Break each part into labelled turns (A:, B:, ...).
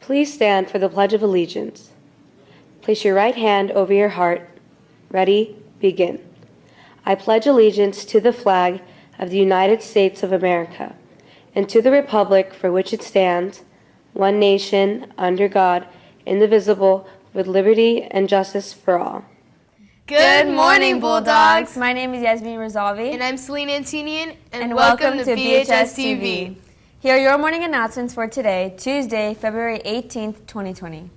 A: Please stand for the Pledge of Allegiance. Place your right hand over your heart. Ready, begin. I pledge allegiance to the flag of the United States of America and to the republic for which it stands, one nation, under God, indivisible, with liberty and justice for all.
B: Good morning, Bulldogs.
C: My name is Yasmin Rizalvi.
B: And I'm Celine Antonian,
C: and welcome to BHS-TV. Here are your morning announcements for today, Tuesday, February 18th, 2020.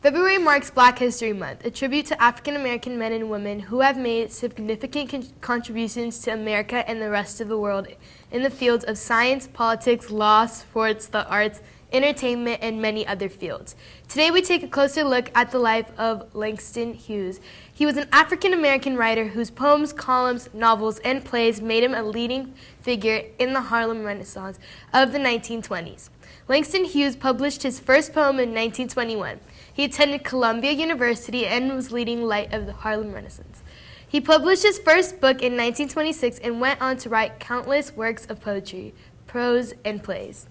B: February marks Black History Month, a tribute to African American men and women who have made significant contributions to America and the rest of the world in the fields of science, politics, law, sports, the arts, entertainment, and many other fields. Today we take a closer look at the life of Langston Hughes. He was an African-American writer whose poems, columns, novels, and plays made him a leading figure in the Harlem Renaissance of the 1920s. Langston Hughes published his first poem in 1921. He attended Columbia University and was leading light of the Harlem Renaissance. He published his first book in 1926 and went on to write countless works of poetry, prose, and plays.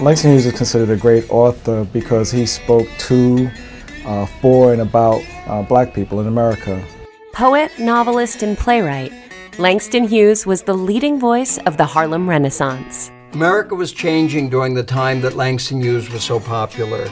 D: Langston Hughes is considered a great author because he spoke to, for, and about Black people in America.
E: Poet, novelist, and playwright, Langston Hughes was the leading voice of the Harlem Renaissance.
F: America was changing during the time that Langston Hughes was so popular.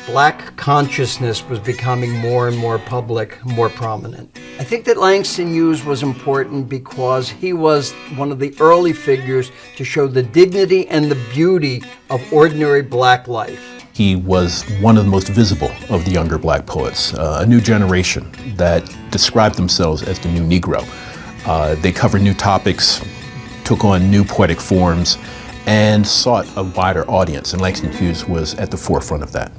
F: Black consciousness was becoming more and more public, more prominent. I think that Langston Hughes was important because he was one of the early figures to show the dignity and the beauty of ordinary Black life.
G: He was one of the most visible of the younger Black poets, a new generation that described themselves as the new Negro. They covered new topics, took on new poetic forms, and sought a wider audience, and Langston Hughes was at the forefront of that.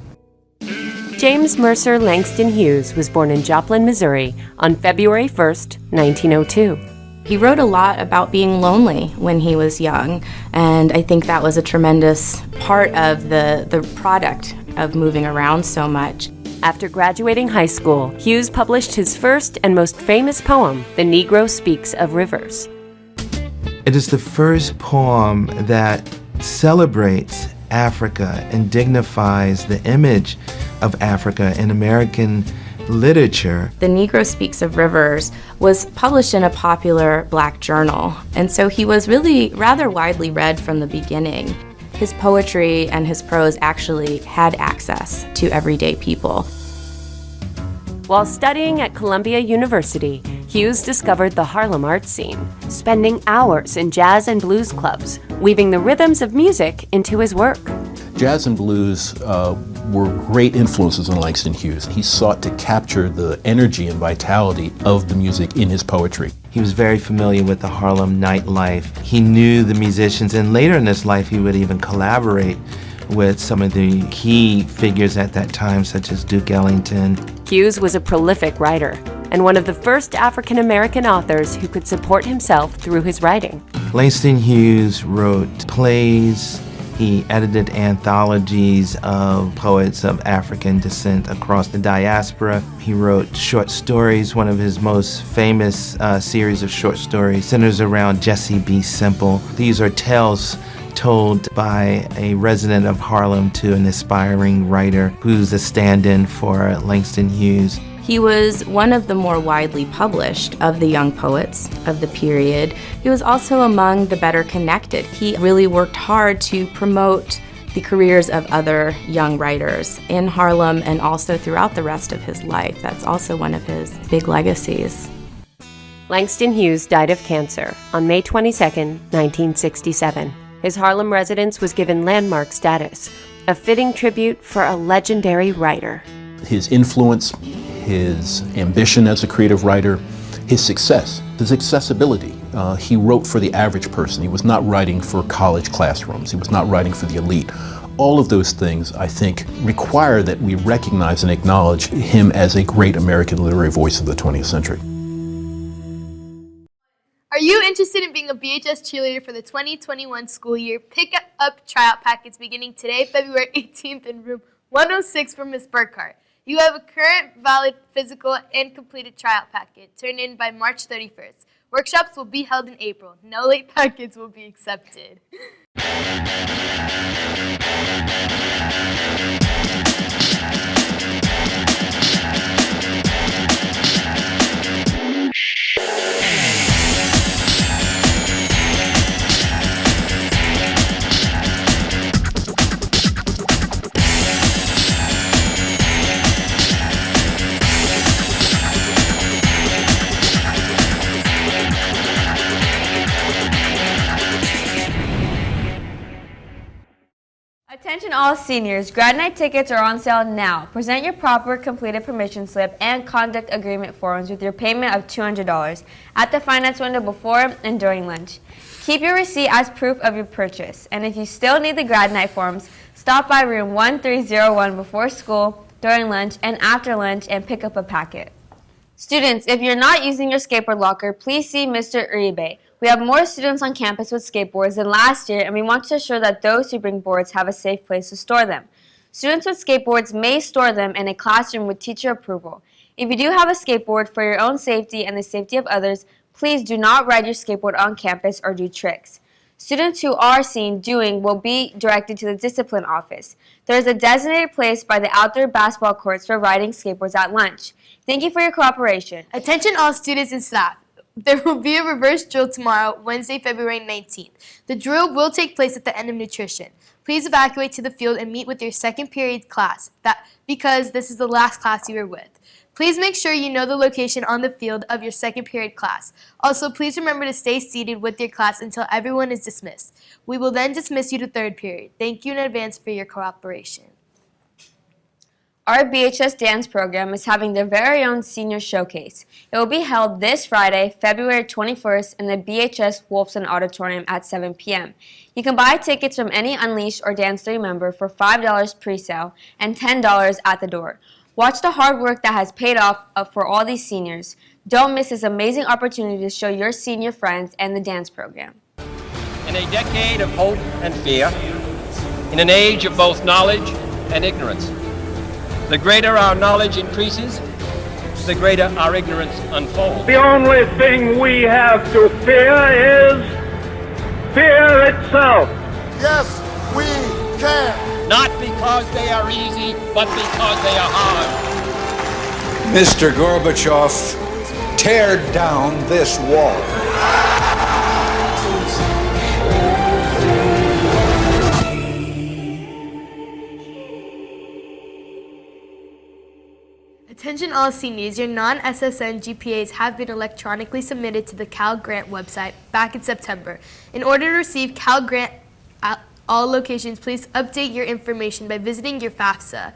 E: James Mercer Langston Hughes was born in Joplin, Missouri on February 1st, 1902.
H: He wrote a lot about being lonely when he was young, and I think that was a tremendous part of the product of moving around so much.
E: After graduating high school, Hughes published his first and most famous poem, The Negro Speaks of Rivers.
I: It is the first poem that celebrates Africa and dignifies the image of Africa in American literature.
H: The Negro Speaks of Rivers was published in a popular Black journal, and so he was really rather widely read from the beginning. His poetry and his prose actually had access to everyday people.
E: While studying at Columbia University, Hughes discovered the Harlem art scene, spending hours in jazz and blues clubs, weaving the rhythms of music into his work.
G: Jazz and blues were great influences on Langston Hughes. He sought to capture the energy and vitality of the music in his poetry.
I: He was very familiar with the Harlem nightlife. He knew the musicians, and later in his life he would even collaborate with some of the key figures at that time, such as Duke Ellington.
E: Hughes was a prolific writer and one of the first African-American authors who could support himself through his writing.
I: Langston Hughes wrote plays. He edited anthologies of poets of African descent across the diaspora. He wrote short stories. One of his most famous series of short stories centers around Jessie B. Simple. These are tales told by a resident of Harlem to an aspiring writer who's a stand-in for Langston Hughes.
H: He was one of the more widely published of the young poets of the period. He was also among the better connected. He really worked hard to promote the careers of other young writers in Harlem and also throughout the rest of his life. That's also one of his big legacies.
E: Langston Hughes died of cancer on May 22, 1967. His Harlem residence was given landmark status, a fitting tribute for a legendary writer.
G: His influence, his ambition as a creative writer, his success, his accessibility. He wrote for the average person. He was not writing for college classrooms. He was not writing for the elite. All of those things, I think, require that we recognize and acknowledge him as a great American literary voice of the 20th century.
B: Are you interested in being a BHS cheerleader for the 2021 school year? Pick up tryout packets beginning today, February 18th in room 106 from Ms. Burkhart. You have a current valid physical and completed tryout packet turned in by March 31st. Workshops will be held in April. No late packets will be accepted.
C: Attention all seniors, grad night tickets are on sale now. Present your proper completed permission slip and conduct agreement forms with your payment of $200 at the finance window before and during lunch. Keep your receipt as proof of your purchase. And if you still need the grad night forms, stop by room 1301 before school, during lunch, and after lunch and pick up a packet. Students, if you're not using your skateboard locker, please see Mr. Uribe. We have more students on campus with skateboards than last year, and we want to ensure that those who bring boards have a safe place to store them. Students with skateboards may store them in a classroom with teacher approval. If you do have a skateboard, for your own safety and the safety of others, please do not ride your skateboard on campus or do tricks. Students who are seen doing will be directed to the discipline office. There is a designated place by the outdoor basketball courts for riding skateboards at lunch. Thank you for your cooperation.
B: Attention all students and staff. There will be a reverse drill tomorrow, Wednesday, February 19th. The drill will take place at the end of nutrition. Please evacuate to the field and meet with your second period class, because this is the last class you are with. Please make sure you know the location on the field of your second period class. Also, please remember to stay seated with your class until everyone is dismissed. We will then dismiss you to third period. Thank you in advance for your cooperation.
C: Our BHS dance program is having their very own senior showcase. It will be held this Friday, February 21st in the BHS Wolfson Auditorium at 7 p.m. You can buy tickets from any Unleashed or Dance 3 member for $5 pre-sale and $10 at the door. Watch the hard work that has paid off for all these seniors. Don't miss this amazing opportunity to show your senior friends and the dance program.
J: In a decade of hope and fear, in an age of both knowledge and ignorance, the greater our knowledge increases, the greater our ignorance unfolds.
K: The only thing we have to fear is fear itself.
L: Yes, we can.
J: Not because they are easy, but because they are hard.
L: Mr. Gorbachev, tear down this wall.
B: Attention all seniors, your non-SSN GPAs have been electronically submitted to the Cal Grant website back in September. In order to receive Cal Grant at all locations, please update your information by visiting your FAFSA,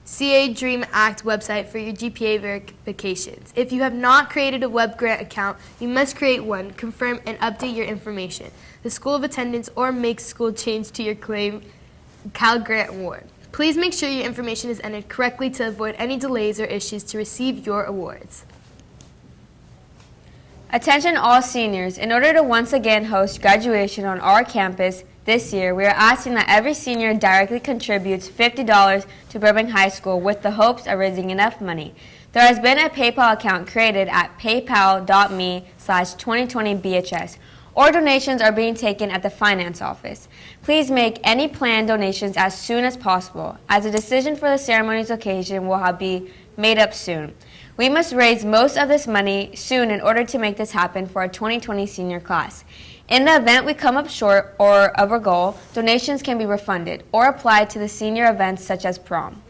B: CA Dream Act website for your GPA verifications. If you have not created a web grant account, you must create one, confirm and update your information, the school of attendance, or make school change to your claim Cal Grant award. Please make sure your information is entered correctly to avoid any delays or issues to receive your awards.
C: Attention all seniors, in order to once again host graduation on our campus this year, we are asking that every senior directly contributes $50 to Burbank High School with the hopes of raising enough money. There has been a PayPal account created at paypal.me/2020BHS. Or donations are being taken at the finance office. Please make any planned donations as soon as possible, as a decision for the ceremony's occasion will be made up soon. We must raise most of this money soon in order to make this happen for our 2020 senior class. In the event we come up short or of our goal, donations can be refunded or applied to the senior events such as prom.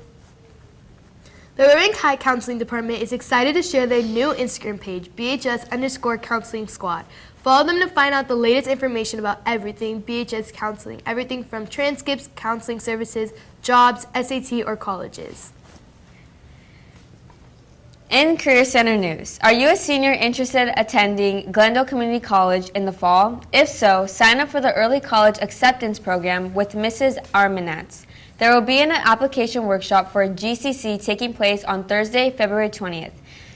B: The Burbank High Counseling Department is excited to share their new Instagram page, BHS_Counseling Squad. Follow them to find out the latest information about everything BHS counseling, everything from transcripts, counseling services, jobs, SAT, or colleges.
C: In Career Center news, are you a senior interested in attending Glendale Community College in the fall? If so, sign up for the Early College Acceptance Program with Mrs. Armanatz. There will be an application workshop for a GCC taking place on Thursday, February 20th.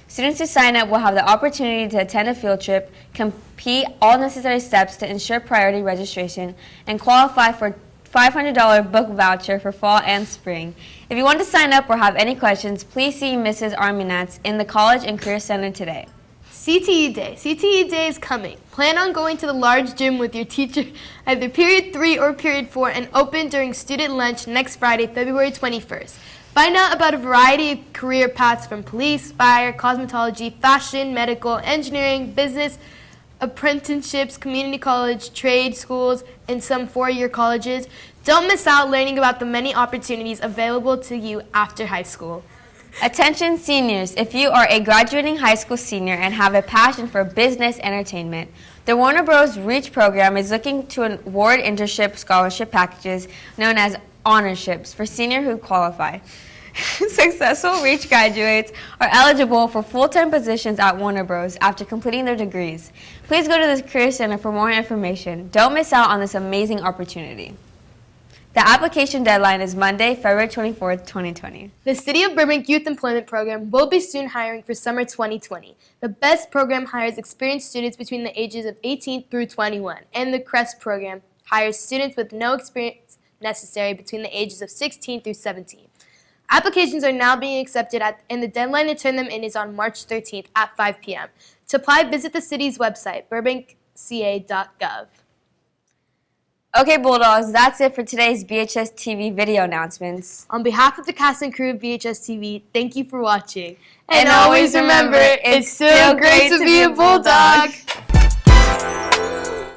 C: Students who sign up will have the opportunity to attend a field trip, complete all necessary steps to ensure priority registration, and qualify for $500 book voucher for fall and spring. If you want to sign up or have any questions, please see Mrs. Arminatz in the College and Career Center today.
B: CTE Day. CTE Day is coming. Plan on going to the large gym with your teacher either period 3 or period 4 and open during student lunch next Friday, February 21st. Find out about a variety of career paths from police, fire, cosmetology, fashion, medical, engineering, business, apprenticeships, community college, trade schools, and some four-year colleges. Don't miss out learning about the many opportunities available to you after high school.
C: Attention seniors, if you are a graduating high school senior and have a passion for business entertainment, the Warner Bros. Reach program is looking to award internship scholarship packages known as honorships for seniors who qualify. Successful Reach graduates are eligible for full-time positions at Warner Bros. After completing their degrees. Please go to the Career Center for more information. Don't miss out on this amazing opportunity. The application deadline is Monday, February 24th, 2020.
B: The City of Burbank Youth Employment Program will be soon hiring for summer 2020. The BEST program hires experienced students between the ages of 18 through 21, and the CREST program hires students with no experience necessary between the ages of 16 through 17. Applications are now being accepted and the deadline to turn them in is on March 13th at 5 p.m. To apply, visit the city's website, burbankca.gov.
C: Okay, Bulldogs, that's it for today's BHS-TV video announcements.
B: On behalf of the cast and crew of BHS-TV, thank you for watching. And always remember, it's still great to be a Bulldog.